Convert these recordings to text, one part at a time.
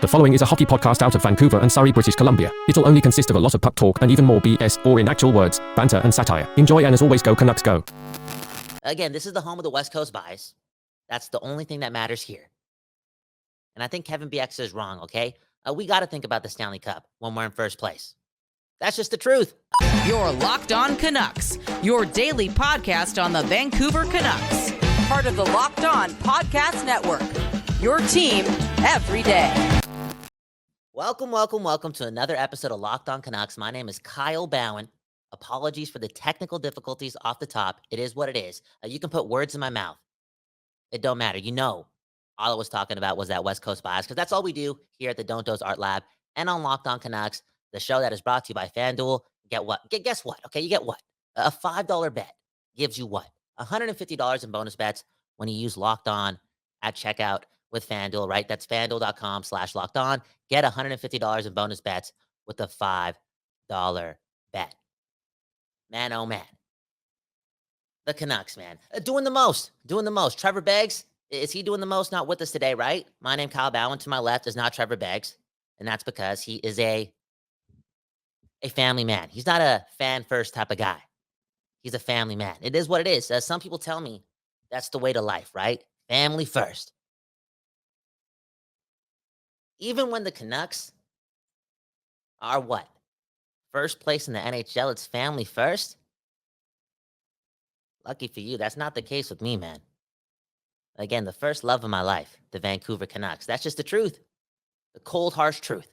The following is a hockey podcast out of Vancouver and Surrey, British Columbia. It'll only consist of a lot of puck talk and even more BS, or in actual words, banter and satire. Enjoy, and as always, go Canucks go. Again, this is the home of the West Coast bias. That's the only thing that matters here. And I think Kevin Bieksa is wrong, okay? We got to think about the Stanley Cup when we're in first place. That's just the truth. You're Locked On Canucks, your daily podcast on the Vancouver Canucks. Part of the Locked On Podcast Network, your team every day. Welcome to another episode of Locked On Canucks. My name is Kylebhawan. Apologies for the technical difficulties off the top. It is what it is. You can put words in my mouth. It don't matter. You know, all I was talking about was that West Coast bias, because that's all we do here at the Don't Doze Art Lab and on Locked On Canucks, the show that is brought to you by FanDuel. Get what? Guess what? Okay, you get what? A $5 bet gives you what? $150 in bonus bets when you use Locked On at checkout with FanDuel, right? That's FanDuel.com/LockedOn. Get $150 in bonus bets with a $5 bet. Man, oh man. The Canucks, man. Doing the most. Trevor Beggs, is he doing the most? Not with us today, right? My name, Kylebhawan. To my left is not Trevor Beggs. And that's because he is a family man. He's not a fan-first type of guy. He's a family man. It is what it is. Some people tell me that's the way to life, right? Family first. Even when the Canucks are what? First place in the NHL, it's family first? Lucky for you, that's not the case with me, man. Again, the first love of my life, the Vancouver Canucks. That's just the truth. The cold, harsh truth.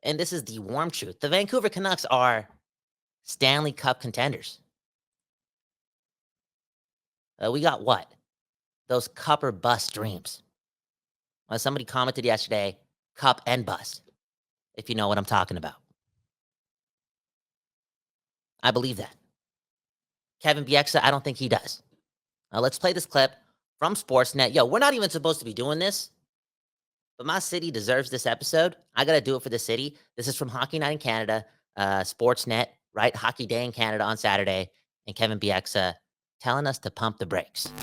And this is the warm truth. The Vancouver Canucks are Stanley Cup contenders. We got what? Those cup or bust dreams. Somebody commented yesterday, cup and bust, if you know what I'm talking about. I believe that. Kevin Bieksa, I don't think he does. Let's play this clip from Sportsnet. Yo, we're not even supposed to be doing this, but my city deserves this episode. I got to do it for the city. This is from Hockey Night in Canada, Sportsnet, right? Hockey Day in Canada on Saturday, and Kevin Bieksa telling us to pump the brakes.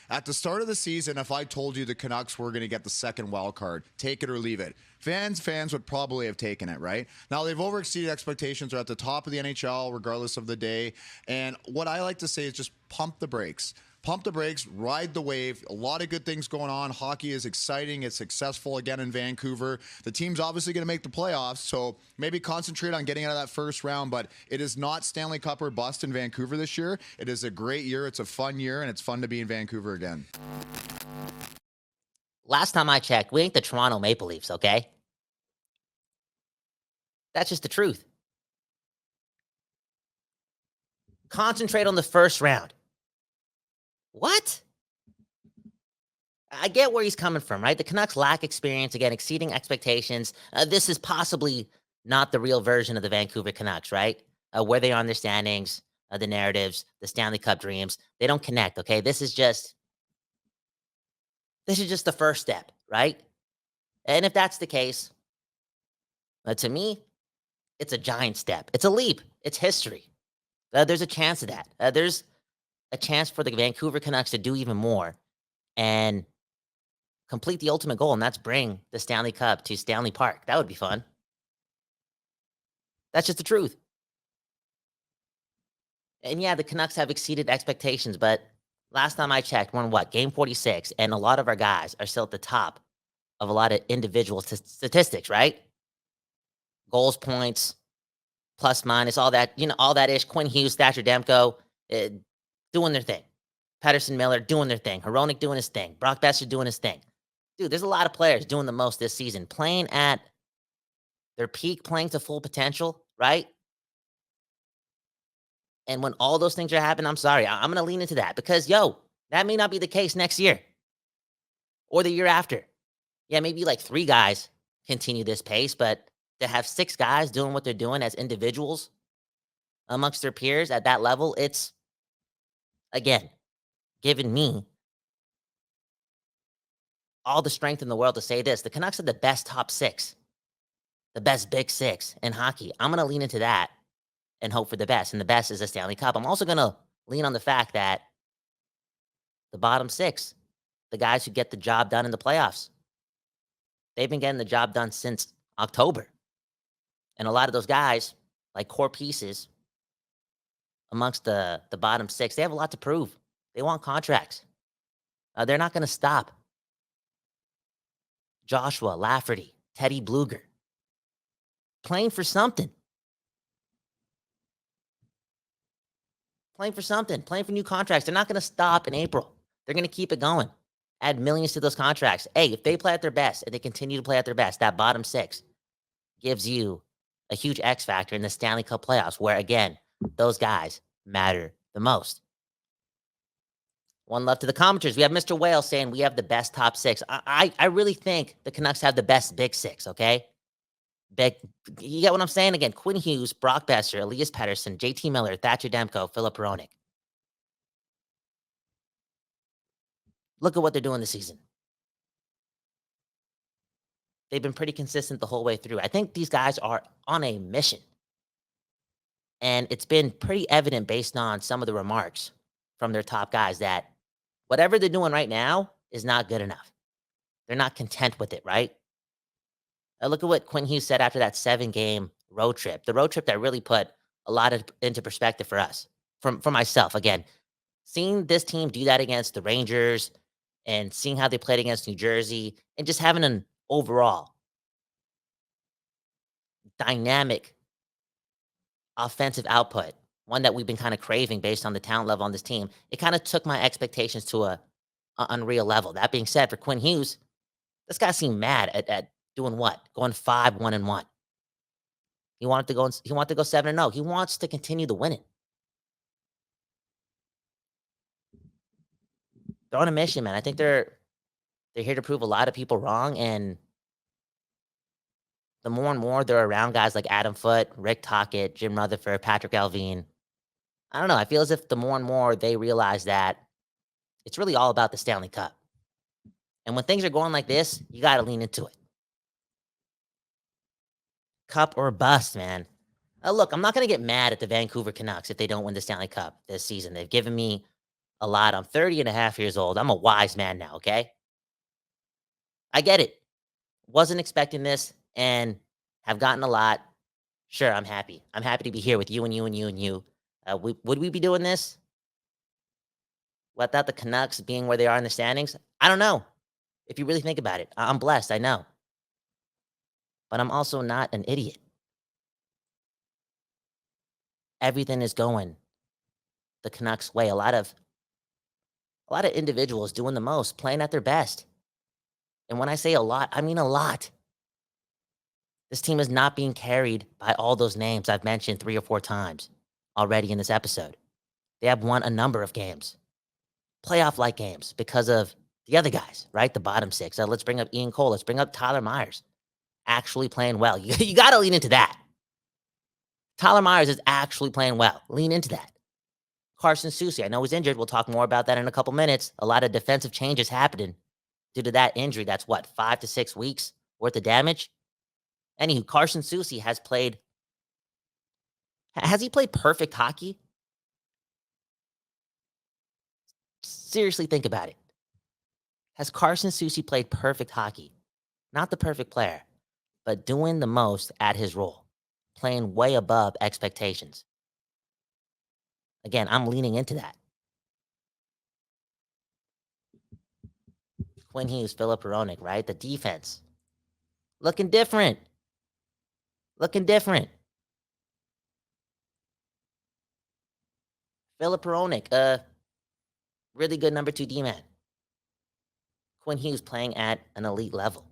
At the start of the season, if I told you the Canucks were going to get the second wild card, take it or leave it, fans would probably have taken it, right? Now, they've overexceeded expectations. They're at the top of the NHL, regardless of the day. And what I like to say is just pump the brakes. Pump the brakes, ride the wave. A lot of good things going on. Hockey is exciting. It's successful again in Vancouver. The team's obviously going to make the playoffs, so maybe concentrate on getting out of that first round, but it is not Stanley Cup or bust in Vancouver this year. It is a great year. It's a fun year, and it's fun to be in Vancouver again. Last time I checked, we ain't the Toronto Maple Leafs, okay? That's just the truth. Concentrate on the first round. What? I get where he's coming from, right? The Canucks lack experience, again, exceeding expectations. This is possibly not the real version of the Vancouver Canucks, right? Where they are in their standings, the narratives, the Stanley Cup dreams. They don't connect, okay? This is just the first step, right? And if that's the case, to me, it's a giant step. It's a leap. It's history. There's a chance of that. There's a chance for the Vancouver Canucks to do even more and complete the ultimate goal, and that's bring the Stanley Cup to Stanley Park. That would be fun. That's just the truth. And yeah, the Canucks have exceeded expectations, but last time I checked, we're in what, game 46, and a lot of our guys are still at the top of a lot of individual statistics, right? Goals, points, plus, minus, all that, all that ish. Quinn Hughes, Thatcher Demko, doing their thing. Patterson Miller doing their thing. Hronek doing his thing. Brock Besser doing his thing. Dude, there's a lot of players doing the most this season, playing at their peak, playing to full potential, right? And when all those things are happening, I'm sorry, I'm going to lean into that because, that may not be the case next year or the year after. Yeah, maybe like 3 guys continue this pace, but to have 6 guys doing what they're doing as individuals amongst their peers at that level, it's, again, given me all the strength in the world to say this. The Canucks are the best top 6, the best big 6 in hockey. I'm going to lean into that and hope for the best. And the best is the Stanley Cup. I'm also going to lean on the fact that the bottom 6, the guys who get the job done in the playoffs, They've been getting the job done since October. And a lot of those guys, like core pieces amongst the bottom six, they have a lot to prove. They want contracts. They're not going to stop. Joshua, Lafferty, Teddy Bluger, playing for something. Playing for new contracts. They're not going to stop in April. They're going to keep it going. Add millions to those contracts. Hey, if they play at their best and they continue to play at their best, that bottom six gives you a huge X factor in the Stanley Cup playoffs, where, again, those guys matter the most. One love to the commenters. We have Mr. Whale saying we have the best top six. I really think the Canucks have the best big six, okay? You get what I'm saying? Again, Quinn Hughes, Brock Besser, Elias Pettersson, JT Miller, Thatcher Demko, Philip Hronek. Look at what they're doing this season. They've been pretty consistent the whole way through. I think these guys are on a mission. And it's been pretty evident based on some of the remarks from their top guys that whatever they're doing right now is not good enough. They're not content with it, right? Look at what Quinn Hughes said after that 7-game road trip. The road trip that really put a lot into perspective for us, for myself. Again, seeing this team do that against the Rangers and seeing how they played against New Jersey and just having an overall dynamic offensive output, one that we've been kind of craving based on the talent level on this team, it kind of took my expectations to a unreal level. That being said, for Quinn Hughes, this guy seemed mad at doing what? Going 5-1-1. He wanted to go 7-0. He wants to continue the winning. They're on a mission, man. I think they're here to prove a lot of people wrong. And the more and more they're around guys like Adam Foote, Rick Tocchet, Jim Rutherford, Patrick Alvin, I don't know. I feel as if the more and more they realize that it's really all about the Stanley Cup. And when things are going like this, you got to lean into it. Cup or bust, man. Look, I'm not going to get mad at the Vancouver Canucks if they don't win the Stanley Cup this season. They've given me a lot. I'm 30 and a half years old. I'm a wise man now, okay? I get it. Wasn't expecting this and have gotten a lot. Sure, I'm happy. I'm happy to be here with you and you and you and you. Would we be doing this without the Canucks being where they are in the standings? I don't know. If you really think about it, I'm blessed, I know. But I'm also not an idiot. Everything is going the Canucks' way. A lot of individuals doing the most, playing at their best. And when I say a lot, I mean a lot. This team is not being carried by all those names I've mentioned 3 or 4 times already in this episode. They have won a number of games, playoff-like games, because of the other guys, right? The bottom six. Let's bring up Ian Cole. Let's bring up Tyler Myers. Actually playing well. You got to lean into that. Tyler Myers is actually playing well. Lean into that. Carson Soucy, I know he's injured. We'll talk more about that in a couple minutes. A lot of defensive changes happening due to that injury. That's 5 to 6 weeks worth of damage. Anywho, Carson Soucy has played. Has he played perfect hockey? Seriously, think about it. Has Carson Soucy played perfect hockey? Not the perfect player, but doing the most at his role, playing way above expectations. Again, I'm leaning into that. Quinn Hughes, Philip Hronek, right? The defense. Looking different. Philip Hronek, really good number 2 D-man. Quinn Hughes playing at an elite level.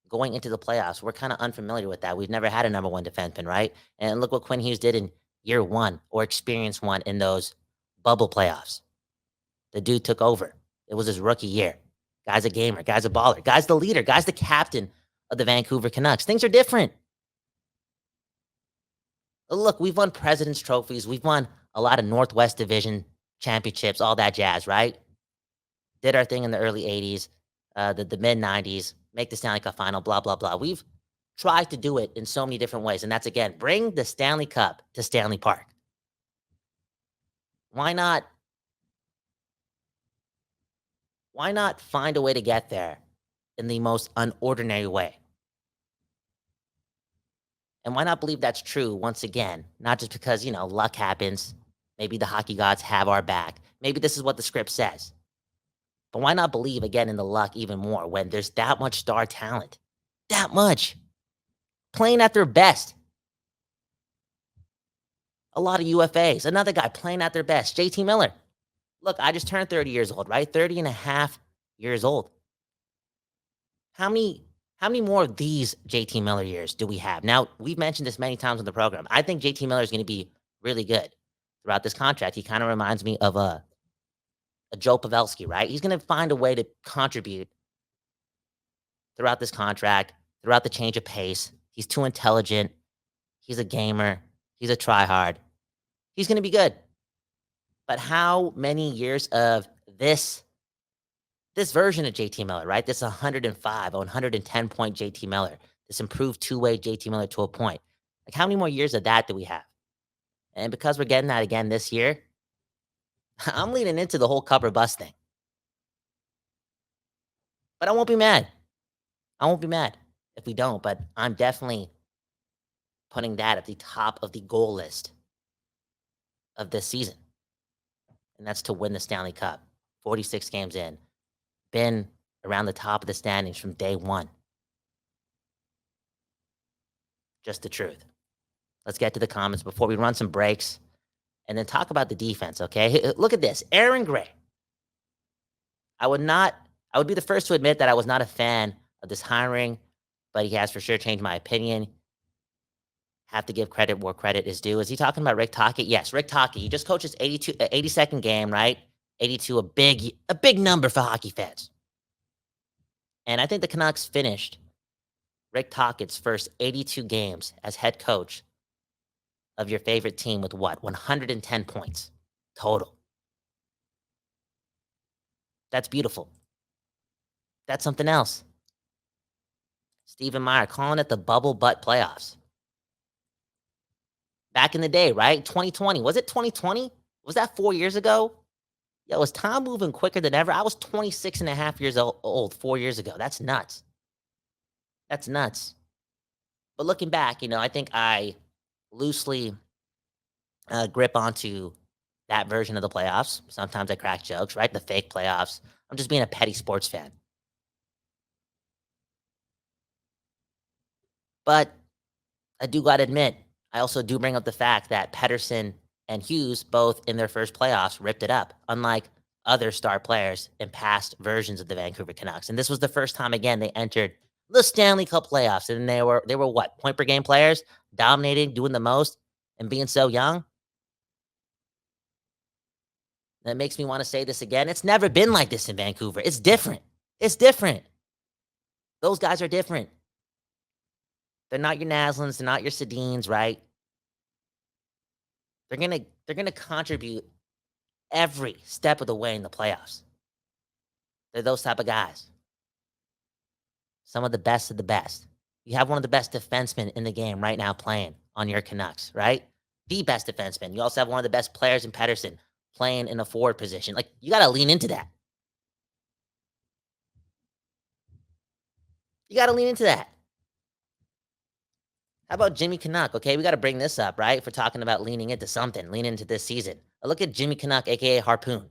Going into the playoffs, we're kind of unfamiliar with that. We've never had a number 1 defenseman, right? And look what Quinn Hughes did in year 1 or experience 1 in those bubble playoffs. The dude took over. It was his rookie year. Guy's a gamer. Guy's a baller. Guy's the leader. Guy's the captain of the Vancouver Canucks. Things are different. Look, we've won President's Trophies. We've won a lot of Northwest Division championships, all that jazz, right? Did our thing in the early 80s, the mid-90s, make the Stanley Cup final, blah, blah, blah. We've tried to do it in so many different ways. And that's, again, bring the Stanley Cup to Stanley Park. Why not find a way to get there in the most unordinary way. And why not believe that's true once again? Not just because, luck happens. Maybe the hockey gods have our back. Maybe this is what the script says. But why not believe again in the luck even more when there's that much star talent? That much. Playing at their best. A lot of UFAs. Another guy playing at their best. JT Miller. Look, I just turned 30 years old, right? 30 and a half years old. How many more of these JT Miller years do we have? Now, we've mentioned this many times on the program. I think JT Miller is going to be really good throughout this contract. He kind of reminds me of a Joe Pavelski, right? He's going to find a way to contribute throughout this contract, throughout the change of pace. He's too intelligent. He's a gamer. He's a tryhard. He's going to be good. But how many years of this version of JT Miller, right? This 105 or 110 point JT Miller, this improved two-way JT Miller to a point. Like, how many more years of that do we have? And because we're getting that again this year, I'm leaning into the whole cup or bust thing. But I won't be mad. I won't be mad if we don't, but I'm definitely putting that at the top of the goal list of this season. And that's to win the Stanley Cup. 46 games in. Been around the top of the standings from day one. Just the truth. Let's get to the comments before we run some breaks and then talk about the defense, okay? Look at this. Aaron Gray. I would be the first to admit that I was not a fan of this hiring, but he has for sure changed my opinion. Have to give credit where credit is due. Is he talking about Rick Tocchet? Yes, Rick Tocchet. He just coached his 82nd game, right? 82, a big number for hockey fans. And I think the Canucks finished Rick Tocchet's first 82 games as head coach of your favorite team with what? 110 points total. That's beautiful. That's something else. Stephen Meyer calling it the bubble butt playoffs. Back in the day, right? 2020. Was it 2020? Was that 4 years ago? Yo, is time moving quicker than ever? I was 26 and a half years old 4 years ago. That's nuts. That's nuts. But looking back, I think I loosely grip onto that version of the playoffs. Sometimes I crack jokes, right? The fake playoffs. I'm just being a petty sports fan. But I do got to admit, I also do bring up the fact that Pettersson and Hughes, both in their first playoffs, ripped it up, unlike other star players in past versions of the Vancouver Canucks. And this was the first time, again, they entered the Stanley Cup playoffs. And they were what? Point per game players, dominating, doing the most, and being so young. That makes me want to say this again. It's never been like this in Vancouver. It's different. It's different. Those guys are different. They're not your Naslins. They're not your Sedins, right? They're gonna contribute every step of the way in the playoffs. They're those type of guys. Some of the best of the best. You have one of the best defensemen in the game right now playing on your Canucks, right? The best defenseman. You also have one of the best players in Pettersson playing in a forward position. Like, you got to lean into that. You got to lean into that. How about Jimmy Canuck? Okay, we got to bring this up, right? If we're talking about leaning into something, lean into this season. Look at Jimmy Canuck, a.k.a. Harpoon.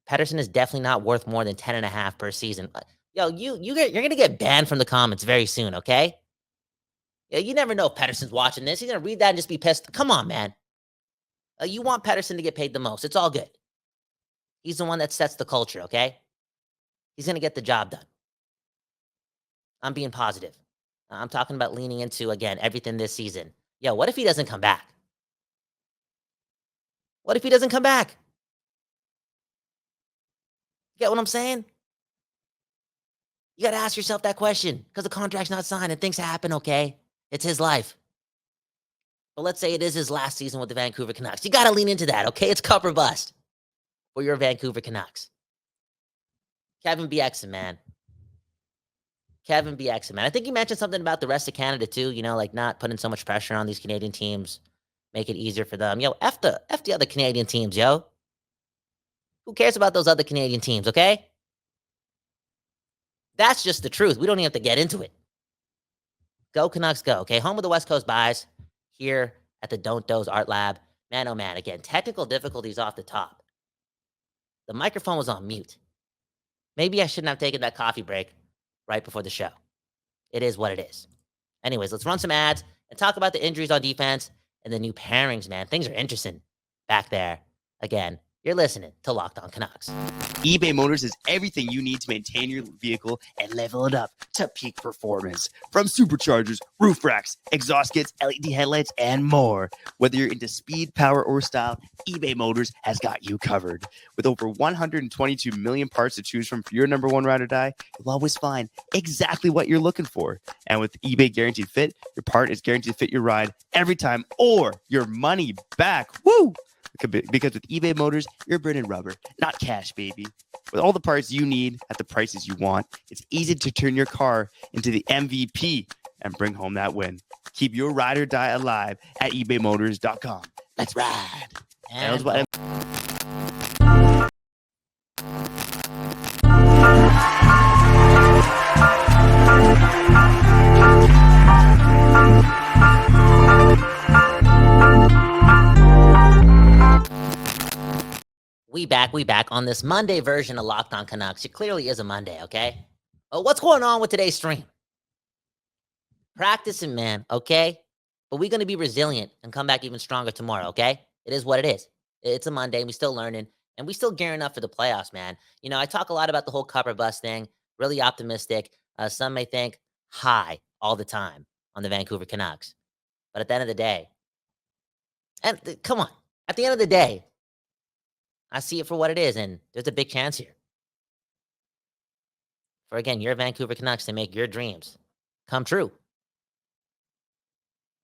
Pettersson is definitely not worth more than 10.5 per season. Yo, you're going to get banned from the comments very soon, okay? Yeah, you never know if Pettersson's watching this. He's going to read that and just be pissed. Come on, man. You want Pettersson to get paid the most. It's all good. He's the one that sets the culture, okay? He's going to get the job done. I'm being positive. I'm talking about leaning into, again, everything this season. Yo, what if he doesn't come back? What if he doesn't come back? Get what I'm saying? You got to ask yourself that question because the contract's not signed and things happen, okay? It's his life. But let's say it is his last season with the Vancouver Canucks. You got to lean into that, okay? It's cup or bust for your Vancouver Canucks. Kevin Bieksa, man. Kevin Bieksa, man. I think you mentioned something about the rest of Canada too, like not putting so much pressure on these Canadian teams, make it easier for them. Yo, F the other Canadian teams, yo. Who cares about those other Canadian teams, okay? That's just the truth. We don't even have to get into it. Go Canucks, go. Okay, home of the West Coast buys here at the Don't Doze Art Lab. Man, oh man, again, technical difficulties off the top. The microphone was on mute. Maybe I shouldn't have taken that coffee break right before the show. It is what it is. Anyways, let's run some ads and talk about the injuries on defense and the new pairings, man. Things are interesting back there. Again, you're listening to Locked On Canucks. eBay Motors is everything you need to maintain your vehicle and level it up to peak performance. From superchargers, roof racks, exhaust kits, LED headlights, and more. Whether you're into speed, power, or style, eBay Motors has got you covered. With over 122 million parts to choose from for your number one ride or die, you'll always find exactly what you're looking for. And with eBay Guaranteed Fit, your part is guaranteed to fit your ride every time or your money back. Woo! Because with eBay Motors, you're burning rubber, not cash, baby. With all the parts you need at the prices you want, it's easy to turn your car into the MVP and bring home that win. Keep your ride or die alive at ebaymotors.com. Let's ride. And we back on this Monday version of Locked On Canucks. It clearly is a Monday, okay? What's going on with today's stream? Practicing, man, okay? But we're going to be resilient and come back even stronger tomorrow, okay? It is what it is. It's a Monday, and we're still learning, and we're still gearing up for the playoffs, man. You know, I talk a lot about the whole cup or bust thing, really optimistic. Some may think high all the time on the Vancouver Canucks. But at the end of the day, come on, at the end of the day, I see it for what it is, and there's a big chance here for, again, your Vancouver Canucks to make your dreams come true.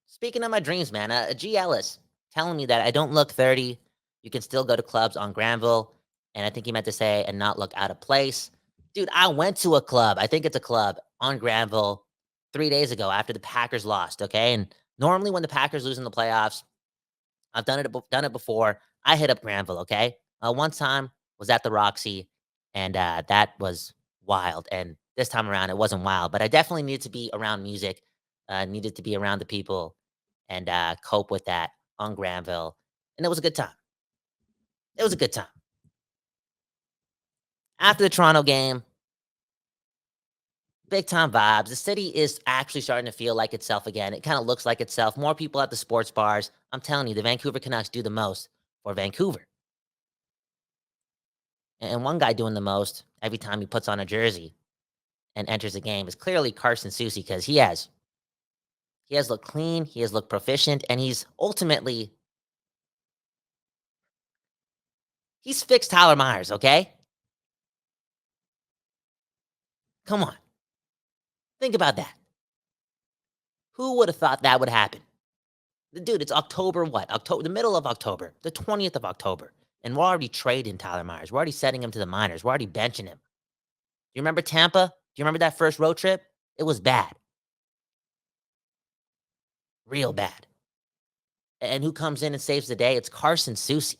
Speaking of my dreams, man, G. Ellis telling me that I don't look 30. You can still go to clubs on Granville, and I think he meant to say, and not look out of place. Dude, I went to a club. I think it's a club on Granville 3 days ago after the Packers lost, okay? And normally when the Packers lose in the playoffs, I've done it before. I hit up Granville, okay? One time was at the Roxy, and that was wild. And this time around, it wasn't wild, but I definitely needed to be around music, needed to be around the people, and cope with that on Granville. And it was a good time. It was a good time. After the Toronto game, big time vibes. The city is actually starting to feel like itself again. It kind of looks like itself. More people at the sports bars. I'm telling you, the Vancouver Canucks do the most for Vancouver. And one guy doing the most every time he puts on a jersey and enters a game is clearly Carson Soucy, because he has looked clean, he has looked proficient, and he's fixed Tyler Myers, okay? Come on. Think about that. Who would have thought that would happen? Dude, it's October what? The middle of October, the 20th of October. And we're already trading Tyler Myers. We're already setting him to the minors. We're already benching him. Do you remember Tampa? Do you remember that first road trip? It was bad. Real bad. And who comes in and saves the day? It's Carson Soucy.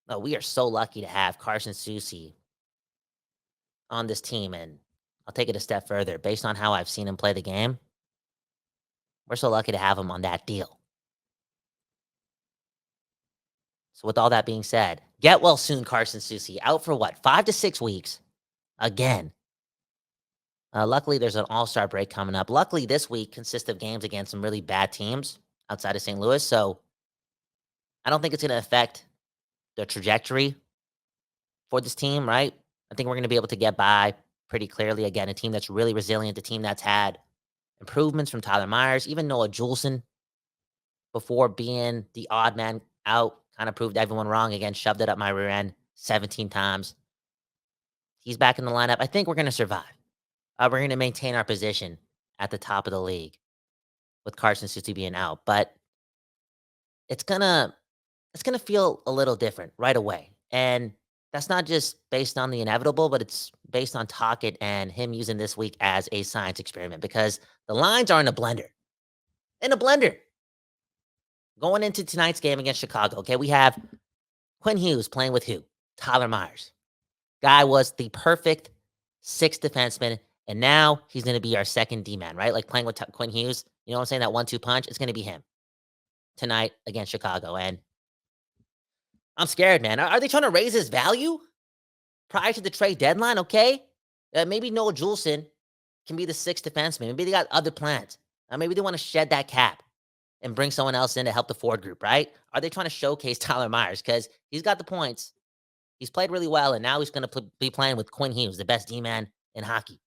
Oh, we are so lucky to have Carson Soucy on this team. And I'll take it a step further. Based on how I've seen him play the game, we're so lucky to have him on that deal. So with all that being said, get well soon, Carson Soucy. Out for what? 5 to 6 weeks. Again. Luckily, there's an all-star break coming up. Luckily, this week consists of games against some really bad teams outside of St. Louis. So I don't think it's going to affect the trajectory for this team, right? I think we're going to be able to get by pretty clearly. Again, a team that's really resilient, a team that's had improvements from Tyler Myers, even Noah Juleson, before being the odd man out, kind of proved everyone wrong. Again, shoved it up my rear end 17 times. He's back in the lineup. I think we're going to survive. We're going to maintain our position at the top of the league with Carson Soucy being out. But it's gonna feel a little different right away. And that's not just based on the inevitable, but it's based on Tocchet and him using this week as a science experiment, because the lines are in a blender. In a blender. Going into tonight's game against Chicago, okay, we have Quinn Hughes playing with who? Tyler Myers. Guy was the perfect sixth defenseman, and now he's going to be our second D-man, right? Like playing with Quinn Hughes. You know what I'm saying? That 1-2 punch, it's going to be him tonight against Chicago. And I'm scared, man. Are they trying to raise his value prior to the trade deadline? Okay. Maybe Noah Juleson can be the sixth defenseman. Maybe they got other plans. Maybe they want to shed that cap and bring someone else in to help the forward group, right? Are they trying to showcase Tyler Myers? Because he's got the points. He's played really well, and now he's going to be playing with Quinn Hughes, the best D-man in hockey.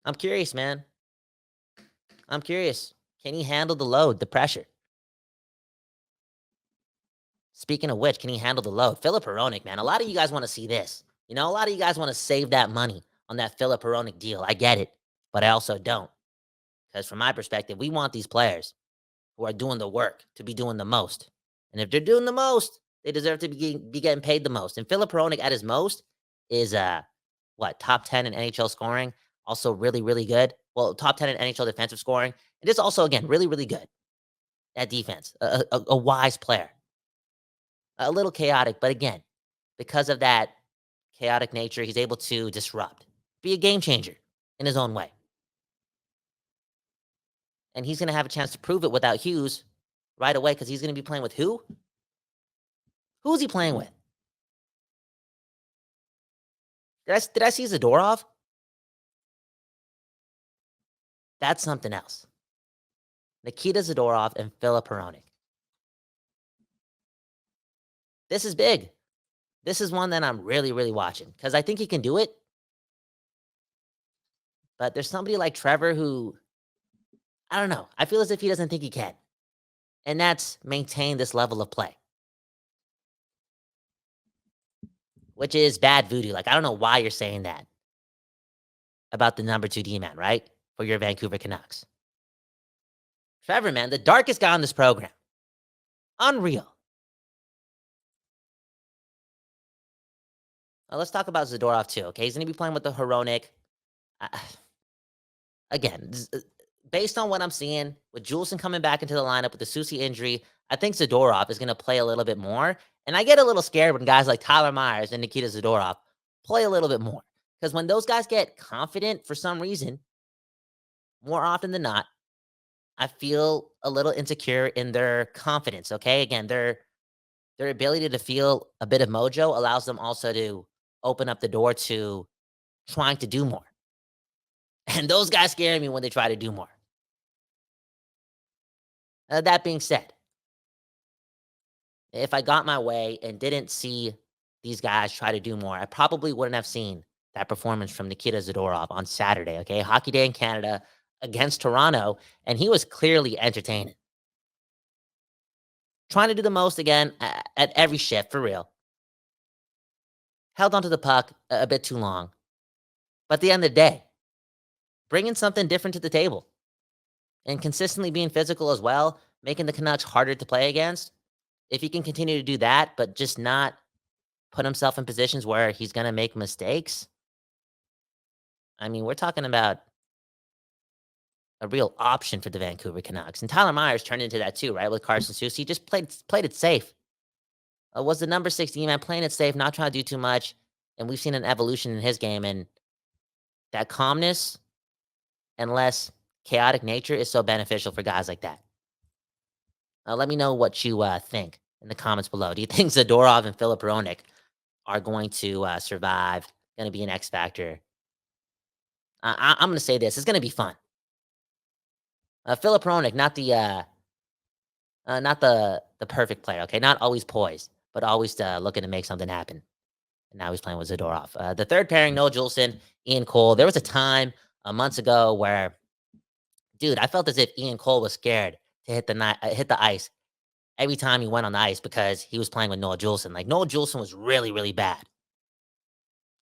I'm curious, man. I'm curious. Can he handle the load, the pressure? Speaking of which, can he handle the load? Filip Hronek, man. A lot of you guys want to see this. You know, a lot of you guys want to save that money on that Filip Hronek deal. I get it, but I also don't. Because from my perspective, we want these players who are doing the work to be doing the most. And if they're doing the most, they deserve to be getting paid the most. And Filip Hronek at his most is, top 10 in NHL scoring. Also really, really good. Well, top 10 in NHL defensive scoring. And just also, again, really, really good at defense. A wise player. A little chaotic, but again, because of that chaotic nature, he's able to disrupt. Be a game changer in his own way. And he's going to have a chance to prove it without Hughes right away because he's going to be playing with who? Who's he playing with? Did I see Zadorov? That's something else. Nikita Zadorov and Filip Hronek. This is big. This is one that I'm really, really watching because I think he can do it. But there's somebody like Trevor who, I don't know. I feel as if he doesn't think he can. And that's maintain this level of play. Which is bad voodoo. Like, I don't know why you're saying that about the number 2 D-man, right? For your Vancouver Canucks. Trevor, man, the darkest guy on this program. Unreal. Let's talk about Zadorov too, okay? He's going to be playing with the Hronek. Again, based on what I'm seeing, with Juleson coming back into the lineup with the Soucy injury, I think Zadorov is going to play a little bit more. And I get a little scared when guys like Tyler Myers and Nikita Zadorov play a little bit more. Because when those guys get confident for some reason, more often than not, I feel a little insecure in their confidence, okay? Again, their ability to feel a bit of mojo allows them also to open up the door to trying to do more. And those guys scare me when they try to do more. That being said, if I got my way and didn't see these guys try to do more, I probably wouldn't have seen that performance from Nikita Zadorov on Saturday, okay? Hockey Day in Canada against Toronto, and he was clearly entertaining. Trying to do the most again at every shift, for real. Held onto the puck a bit too long. But at the end of the day, bringing something different to the table and consistently being physical as well, making the Canucks harder to play against. If he can continue to do that, but just not put himself in positions where he's going to make mistakes, I mean, we're talking about a real option for the Vancouver Canucks. And Tyler Myers turned into that too, right? With Carson Soucy. He just played it safe. Was the number 16 man playing it safe, not trying to do too much. And we've seen an evolution in his game. And that calmness and less chaotic nature is so beneficial for guys like that. Let me know what you think in the comments below. Do you think Zadorov and Filip Hronek are going to survive? Going to be an X factor? I'm going to say this: it's going to be fun. Filip Hronek, not the perfect player. Okay, not always poised, but always looking to make something happen. And now he's playing with Zadorov. The third pairing: Noah Juleson, Ian Cole. There was a time months ago where, dude, I felt as if Ian Cole was scared to hit the ice every time he went on the ice because he was playing with Noah Juleson. Like, Noah Juleson was really, really bad.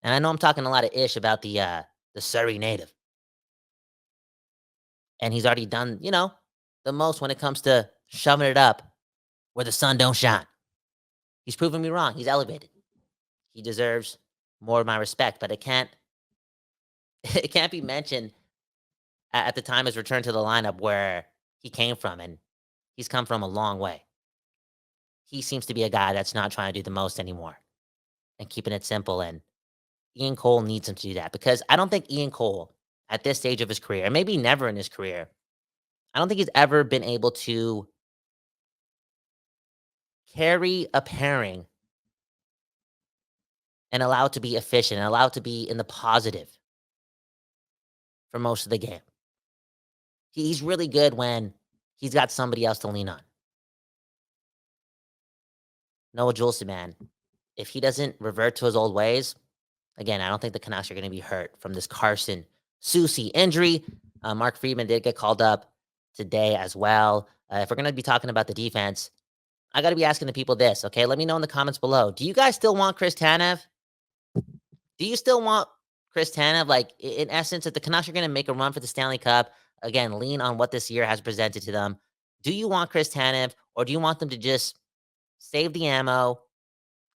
And I know I'm talking a lot of ish about the Surrey native. And he's already done, the most when it comes to shoving it up where the sun don't shine. He's proven me wrong. He's elevated. He deserves more of my respect, but it can't be mentioned at the time his return to the lineup where he came from, and he's come from a long way. he seems to be a guy that's not trying to do the most anymore and keeping it simple. And Ian Cole needs him to do that, because I don't think Ian Cole at this stage of his career, and maybe never in his career, I don't think he's ever been able to carry a pairing and allow it to be efficient and allow it to be in the positive for most of the game. He's really good when he's got somebody else to lean on. Noah Juleson, man, if he doesn't revert to his old ways, again, I don't think the Canucks are going to be hurt from this Carson Soucy injury. Mark Friedman did get called up today as well. If we're going to be talking about the defense, I got to be asking the people this, okay? Let me know in the comments below. Do you guys still want Chris Tanev? Do you still want Chris Tanev? Like, in essence, if the Canucks are going to make a run for the Stanley Cup, again, lean on what this year has presented to them. Do you want Chris Tanev, or do you want them to just save the ammo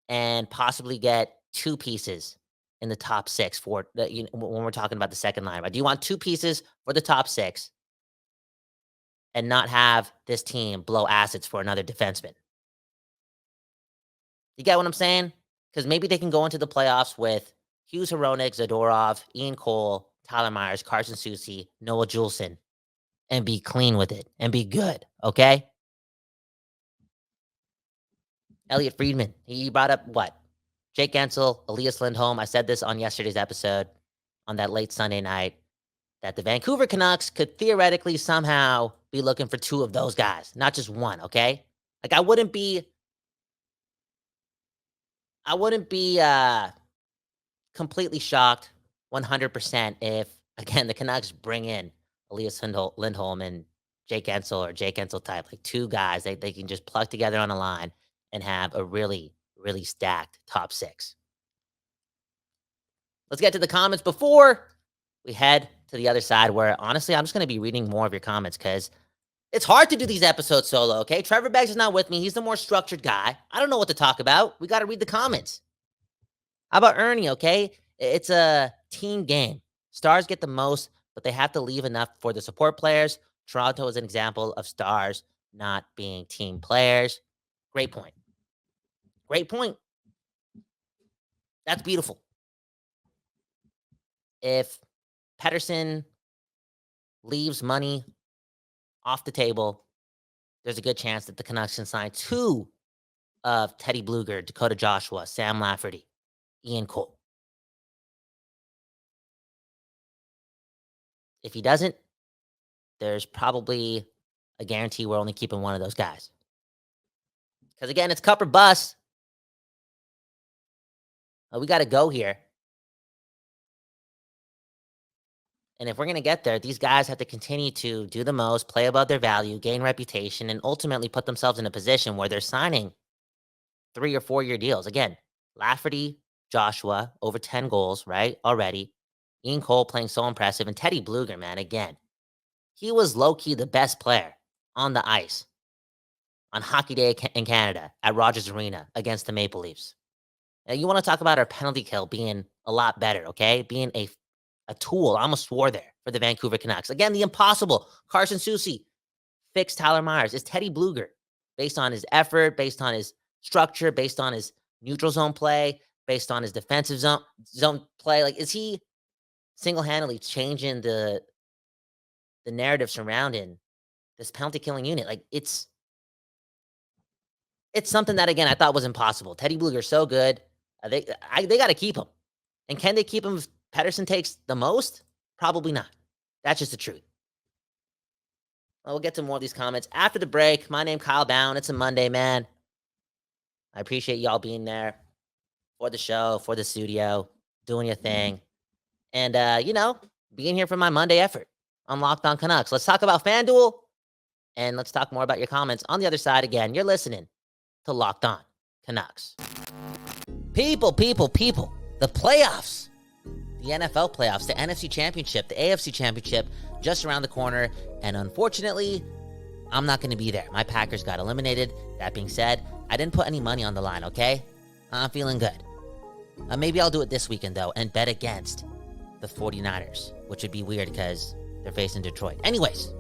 and possibly get two pieces in the top six for the, when we're talking about the second line? Right? Do you want two pieces for the top six and not have this team blow assets for another defenseman? You get what I'm saying? Because maybe they can go into the playoffs with Hughes Hronek, Zadorov, Ian Cole, Tyler Myers, Carson Soucy, Noah Juleson, and be clean with it and be good, okay? Elliot Friedman, he brought up what? Jake Guentzel, Elias Lindholm. I said this on yesterday's episode on that late Sunday night, that the Vancouver Canucks could theoretically somehow be looking for two of those guys, not just one, okay? Like, I wouldn't be completely shocked 100% if, again, the Canucks bring in Elias Lindholm and Jake Guentzel, or Jake Guentzel type, like two guys they can just plug together on a line and have a really, really stacked top six. Let's get to the comments before we head to the other side, where honestly, I'm just going to be reading more of your comments because it's hard to do these episodes solo, okay? Trevor Beggs is not with me. He's the more structured guy. I don't know what to talk about. We got to read the comments. How about Ernie, okay? It's a team game. Stars get the most, but they have to leave enough for the support players. Toronto is an example of stars not being team players. Great point. Great point. That's beautiful. If Pettersson leaves money off the table, there's a good chance that the Canucks can sign two of Teddy Blueger, Dakota Joshua, Sam Lafferty, Ian Cole. If he doesn't, there's probably a guarantee we're only keeping one of those guys. Because again, it's cup or bust. We got to go here. And if we're going to get there, these guys have to continue to do the most, play above their value, gain reputation, and ultimately put themselves in a position where they're signing 3 or 4 year deals. Again, Lafferty, Joshua, over 10 goals, right? Already. Ian Cole playing so impressive. And Teddy Blueger, man, again, he was low-key the best player on the ice on Hockey Day in Canada at Rogers Arena against the Maple Leafs. Now, you want to talk about our penalty kill being a lot better, okay? Being a tool. I almost swore there for the Vancouver Canucks. Again, the impossible. Carson Soucy fixed Tyler Myers. It's Teddy Blueger, based on his effort, based on his structure, based on his neutral zone play, based on his defensive zone play. Like, is he single-handedly changing the narrative surrounding this penalty killing unit? Like, it's something that, again, I thought was impossible. Teddy Blueger so good. They got to keep him. And can they keep him if Pettersson takes the most? Probably not. That's just the truth. Well, we'll get to more of these comments after the break. My name Kyle Bound. It's a Monday, man. I appreciate y'all being there for the show, for the studio, doing your thing. And, being here for my Monday effort on Locked On Canucks. Let's talk about FanDuel, and let's talk more about your comments on the other side. Again, you're listening to Locked On Canucks. People. The playoffs. The NFL playoffs, the NFC Championship, the AFC Championship, just around the corner. And unfortunately, I'm not going to be there. My Packers got eliminated. That being said, I didn't put any money on the line, okay? I'm feeling good. Maybe I'll do it this weekend, though, and bet against the 49ers, which would be weird because they're facing Detroit. Anyways,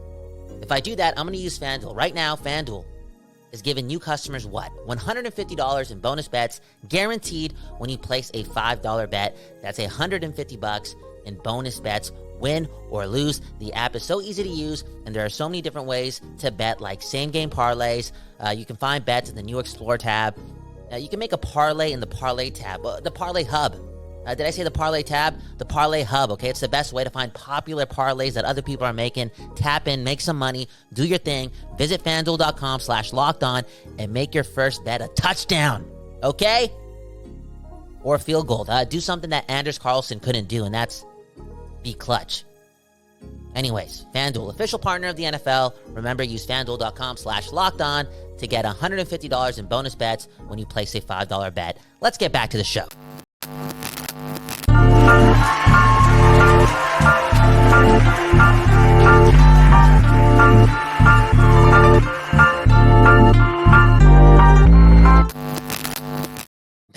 if I do that, I'm going to use FanDuel. Right now, FanDuel is giving new customers what? $150 in bonus bets guaranteed when you place a $5 bet. That's $150 in bonus bets, win or lose. The app is so easy to use, and there are so many different ways to bet, like same-game parlays. You can find bets in the new Explore tab. You can make a parlay in the Parlay tab, the Parlay Hub. Did I say the Parlay tab? The Parlay Hub, okay? It's the best way to find popular parlays that other people are making. Tap in, make some money, do your thing. Visit FanDuel.com/lockedon and make your first bet a touchdown, okay? Or a field goal. Do something that Anders Carlson couldn't do, and that's be clutch. Anyways, FanDuel, official partner of the NFL. Remember, use FanDuel.com/lockedon to get $150 in bonus bets when you place a $5 bet. Let's get back to the show.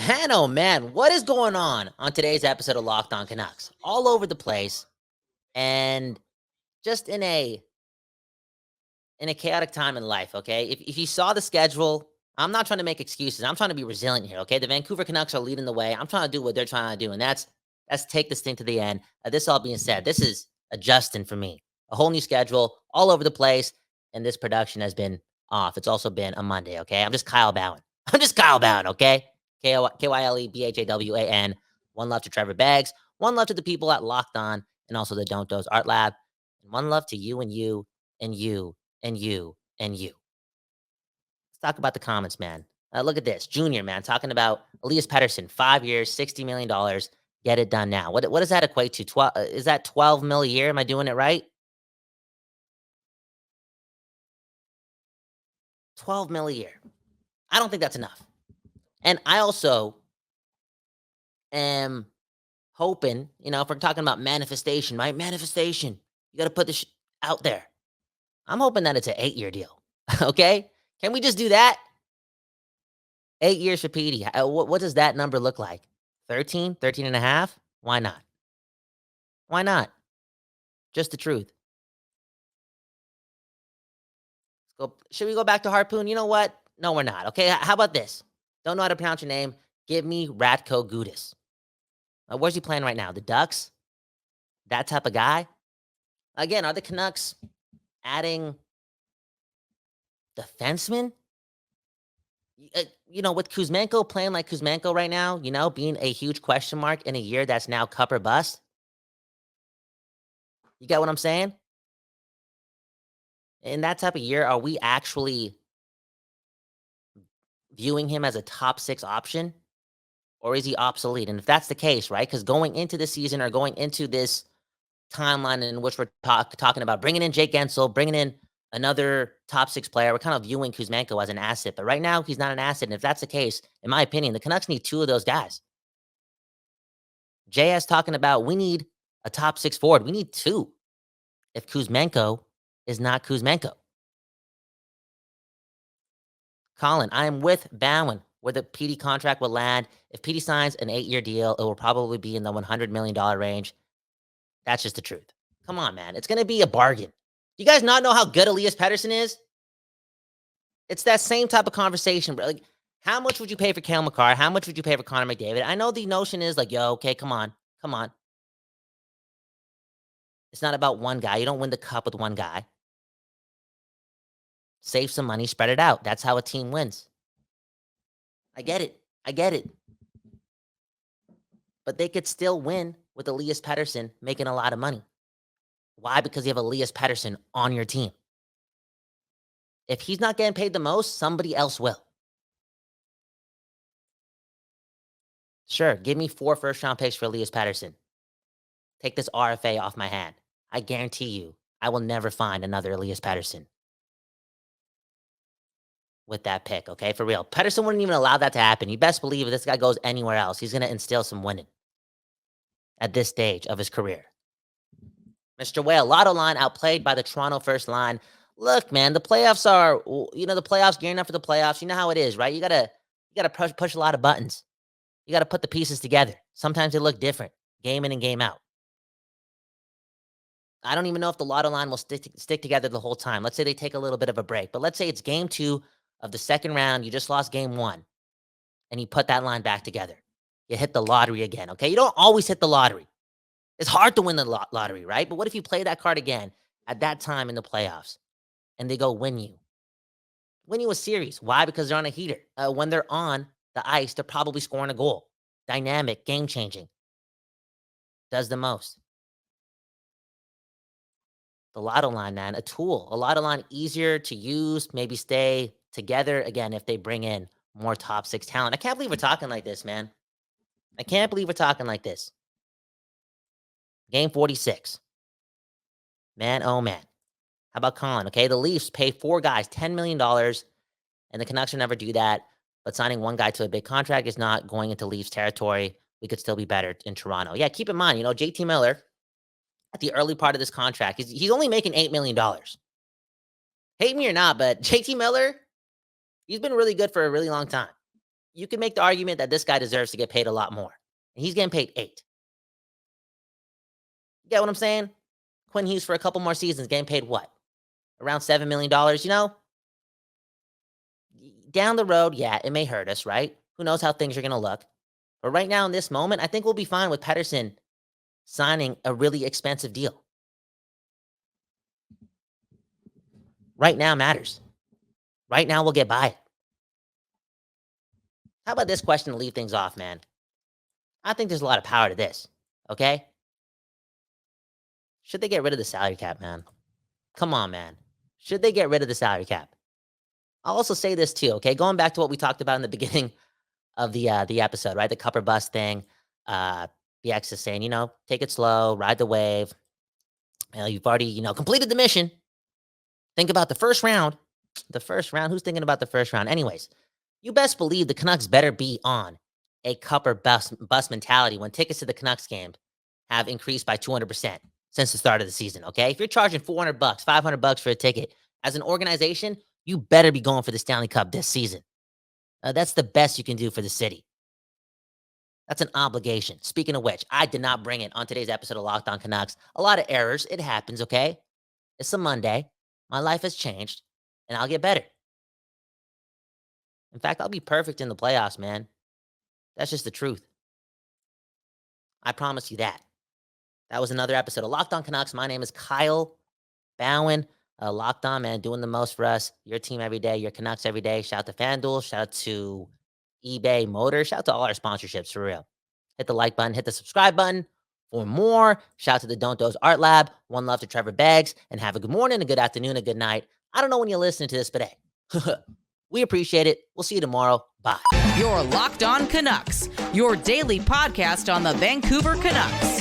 Man, oh man, what is going on today's episode of Locked On Canucks? All over the place, and just in a chaotic time in life, okay? If you saw the schedule, I'm not trying to make excuses. I'm trying to be resilient here, okay? The Vancouver Canucks are leading the way. I'm trying to do what they're trying to do, and that's take this thing to the end. This all being said, this is adjusting for me. A whole new schedule, all over the place, and this production has been off. It's also been a Monday, okay? I'm just Kyle Bowen. Okay? KYLEBHAWAN. One love to Trevor Beggs. One love to the people at Locked On, and also the Don't Doze Art Lab. And one love to you and you and you and you and you. Let's talk about the comments, man. Look at this. Junior, man, talking about Elias Pettersson, 5 years, $60 million. Get it done now. What does that equate to? 12? Is that 12 mil a year? Am I doing it right? 12 mil a year. I don't think that's enough. And I also am hoping, if we're talking about manifestation, right? Manifestation. You got to put this out there. I'm hoping that it's an 8-year deal. Okay? Can we just do that? 8 years for Petey. What does that number look like? 13 and a half? Why not? Why not? Just the truth. Should we go back to Harpoon? You know what? No, we're not. Okay, how about this? Don't know how to pronounce your name. Give me Ratko Gudas. Where's he playing right now? The Ducks? That type of guy? Again, are the Canucks adding defensemen? With Kuzmenko playing like Kuzmenko right now, being a huge question mark in a year that's now cup or bust. You get what I'm saying? In that type of year, are we actually viewing him as a top 6 option? Or is he obsolete? And if that's the case, right? Because going into the season or going into this timeline in which we're talking about bringing in Jake Gensel, bringing in another top 6 player, we're kind of viewing Kuzmenko as an asset. But right now, he's not an asset. And if that's the case, in my opinion, the Canucks need 2 of those guys. JS talking about we need a top 6 forward. We need 2 if Kuzmenko is not Kuzmenko. Colin, I am with Bowen where the PD contract will land. If PD signs an 8-year deal, it will probably be in the $100 million range. That's just the truth. Come on, man. It's going to be a bargain. You guys not know how good Elias Pettersson is? It's that same type of conversation, bro. Like, how much would you pay for Cale Makar? How much would you pay for Connor McDavid? I know the notion is like, okay, come on. It's not about one guy. You don't win the cup with one guy. Save some money, spread it out. That's how a team wins. I get it. But they could still win with Elias Pettersson making a lot of money. Why? Because you have Elias Pettersson on your team. If he's not getting paid the most, somebody else will. Sure, give me 4 first-round picks for Elias Pettersson. Take this RFA off my hand. I guarantee you, I will never find another Elias Pettersson with that pick, okay? For real. Pettersson wouldn't even allow that to happen. You best believe if this guy goes anywhere else, he's going to instill some winning at this stage of his career. Mr. Whale, lotto line outplayed by the Toronto first line. Look, man, the playoffs are, the playoffs, gearing up for the playoffs. You know how it is, right? You gotta push a lot of buttons. You got to put the pieces together. Sometimes they look different, game in and game out. I don't even know if the lotto line will stick together the whole time. Let's say they take a little bit of a break, but let's say it's game 2 of the second round, you just lost game 1, and you put that line back together. You hit the lottery again, okay? You don't always hit the lottery. It's hard to win the lottery, right? But what if you play that card again at that time in the playoffs, and they go win you a series? Why? Because they're on a heater. When they're on the ice, they're probably scoring a goal. Dynamic, game-changing. Does the most. The lotto line, man, a tool. A lotto line easier to use, maybe stay together, again, if they bring in more top 6 talent. I can't believe we're talking like this, man. I can't believe we're talking like this. Game 46. Man, oh man. How about Colin? Okay, the Leafs pay 4 guys $10 million, and the Canucks will never do that. But signing one guy to a big contract is not going into Leafs territory. We could still be better in Toronto. Yeah, keep in mind, JT Miller, at the early part of this contract, he's only making $8 million. Hate me or not, but JT Miller, he's been really good for a really long time. You can make the argument that this guy deserves to get paid a lot more. And he's getting paid 8. You get what I'm saying? Quinn Hughes for a couple more seasons, getting paid what? Around $7 million, Down the road, yeah, it may hurt us, right? Who knows how things are going to look. But right now, in this moment, I think we'll be fine with Pettersson signing a really expensive deal. Right now matters. Right now, we'll get by it. How about this question to leave things off, man? I think there's a lot of power to this, okay? Should they get rid of the salary cap, man? Come on, man. Should they get rid of the salary cap? I'll also say this too, okay? Going back to what we talked about in the beginning of the episode, right? The cup or bust thing. Bieksa saying, take it slow, ride the wave. You've already, completed the mission. Think about the first round. The first round? Who's thinking about the first round? Anyways, you best believe the Canucks better be on a cup or bust mentality when tickets to the Canucks game have increased by 200% since the start of the season, okay? If you're charging $400, $500 for a ticket, as an organization, you better be going for the Stanley Cup this season. That's the best you can do for the city. That's an obligation. Speaking of which, I did not bring it on today's episode of Locked On Canucks. A lot of errors. It happens, okay? It's a Monday. My life has changed, and I'll get better. In fact, I'll be perfect in the playoffs, man. That's just the truth. I promise you that. That was another episode of Locked On Canucks. My name is Kyle Bowen. Locked On, man, doing the most for us. Your team every day, your Canucks every day. Shout out to FanDuel. Shout out to eBay Motors. Shout out to all our sponsorships, for real. Hit the like button. Hit the subscribe button for more. Shout out to the Don't Doze Art Lab. One love to Trevor Beggs. And have a good morning, a good afternoon, a good night. I don't know when you're listening to this, but hey, we appreciate it. We'll see you tomorrow. Bye. You're Locked On Canucks, your daily podcast on the Vancouver Canucks.